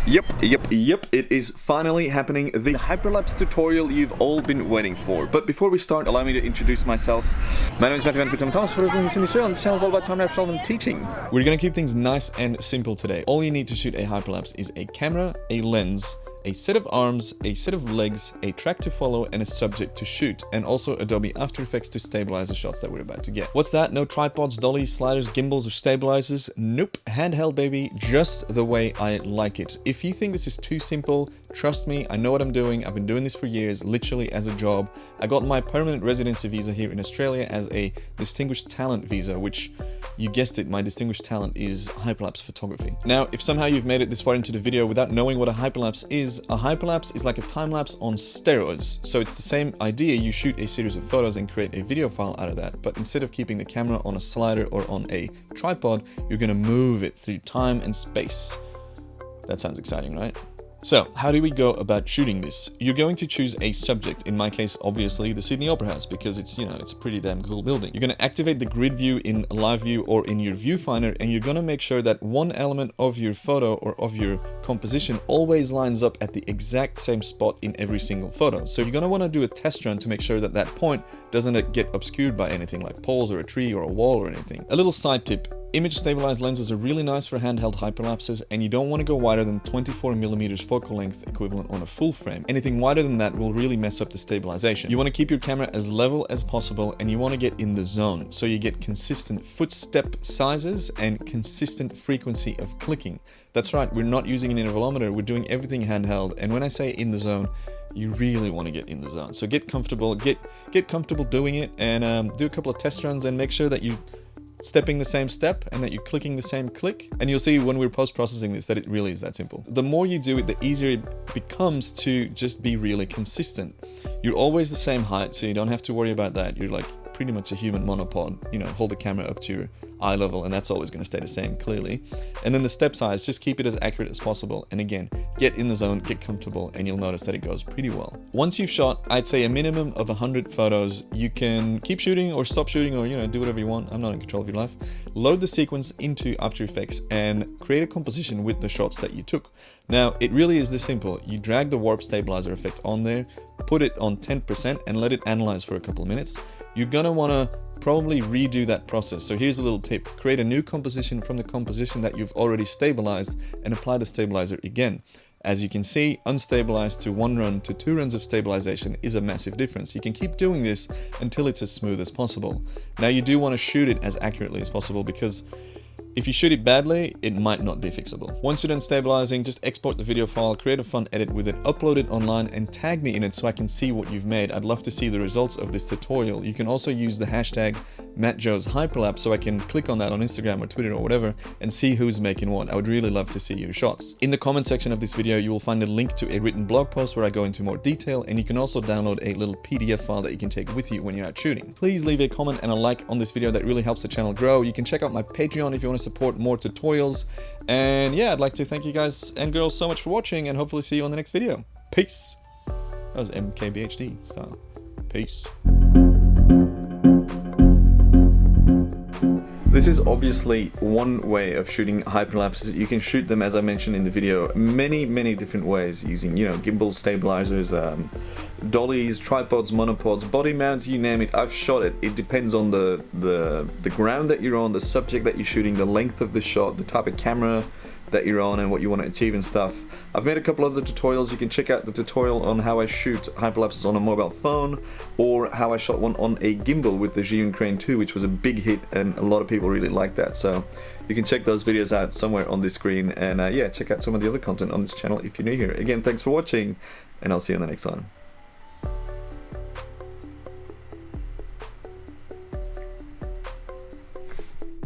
Yep, it is finally happening, the hyperlapse tutorial you've all been waiting for. But before we start, allow me to introduce myself. My name is Vandeputte, I'm Thomas from Sydney, Australia, and this channel is all about time-lapse and teaching. We're gonna keep things nice and simple today. All you need to shoot a hyperlapse is a camera, a lens, a set of arms, a set of legs, a track to follow, and a subject to shoot, and also Adobe After Effects to stabilize the shots that we're about to get. What's that? No tripods, dollies, sliders, gimbals, or stabilizers? Nope, handheld baby, just the way I like it. If you think this is too simple, trust me, I know what I'm doing. I've been doing this for years, literally as a job. I got my permanent residency visa here in Australia as a distinguished talent visa, which, you guessed it, my distinguished talent is hyperlapse photography. Now, if somehow you've made it this far into the video without knowing what a hyperlapse is like a time-lapse on steroids. So it's the same idea. You shoot a series of photos and create a video file out of that, but instead of keeping the camera on a slider or on a tripod, you're gonna move it through time and space. That sounds exciting, right? So, how do we go about shooting this? You're going to choose a subject, in my case, obviously, the Sydney Opera House, because it's, you know, it's a pretty damn cool building. You're going to activate the grid view in live view or in your viewfinder, and you're going to make sure that one element of your photo or of your composition always lines up at the exact same spot in every single photo. So you're going to want to do a test run to make sure that that point doesn't get obscured by anything like poles or a tree or a wall or anything. A little side tip. Image stabilized lenses are really nice for handheld hyperlapses, and you don't want to go wider than 24mm focal length equivalent on a full frame. Anything wider than that will really mess up the stabilization. You want to keep your camera as level as possible, and you want to get in the zone, so you get consistent footstep sizes and consistent frequency of clicking. That's right, we're not using an intervalometer, we're doing everything handheld, and when I say in the zone, you really want to get in the zone. So get comfortable, get comfortable doing it, and do a couple of test runs and make sure that you stepping the same step and that you're clicking the same click, and you'll see when we're post-processing this that it really is that simple. The more you do it, the easier it becomes to just be really consistent. You're always the same height, so you don't have to worry about that. You're like pretty much a human monopod, you know, hold the camera up to your eye level and that's always going to stay the same, clearly. And then the step size, just keep it as accurate as possible, and again, get in the zone, get comfortable, and you'll notice that it goes pretty well. Once you've shot, I'd say a minimum of 100 photos, you can keep shooting or stop shooting, or, you know, do whatever you want. I'm not in control of your life. Load the sequence into After Effects and create a composition with the shots that you took. Now, it really is this simple. You drag the warp stabilizer effect on there, put it on 10%, and let it analyze for a couple of minutes. You're gonna wanna probably redo that process. So here's a little tip. Create a new composition from the composition that you've already stabilized and apply the stabilizer again. As you can see, unstabilized to 1 run to 2 runs of stabilization is a massive difference. You can keep doing this until it's as smooth as possible. Now, you do want to shoot it as accurately as possible, because if you shoot it badly, it might not be fixable. Once you're done stabilizing, just export the video file, create a fun edit with it, upload it online, and tag me in it so I can see what you've made. I'd love to see the results of this tutorial. You can also use the hashtag matjoez hyperlapse, so I can click on that on Instagram or Twitter or whatever and see who's making what. I would really love to see your shots. In the comment section of this video, you will find a link to a written blog post where I go into more detail, and you can also download a little PDF file that you can take with you when you're out shooting. Please leave a comment and a like on this video. That really helps the channel grow. You can check out my Patreon if you want to support more tutorials. And yeah, I'd like to thank you guys and girls so much for watching, and hopefully see you on the next video. Peace. That was MKBHD style. Peace. This is obviously one way of shooting hyperlapses. You can shoot them, as I mentioned in the video, many different ways, using, you know, gimbal stabilizers, dollies, tripods, monopods, body mounts, you name it. I've shot it. It depends on the ground that you're on, the subject that you're shooting, the length of the shot, the type of camera that you're on, and what you want to achieve and stuff. I've made a couple other tutorials. You can check out the tutorial on how I shoot hyperlapses on a mobile phone, or how I shot one on a gimbal with the Zhiyun Crane 2, which was a big hit and a lot of people really liked that. So you can check those videos out somewhere on this screen, and yeah, check out some of the other content on this channel if you're new here. Again, thanks for watching, and I'll see you on the next one.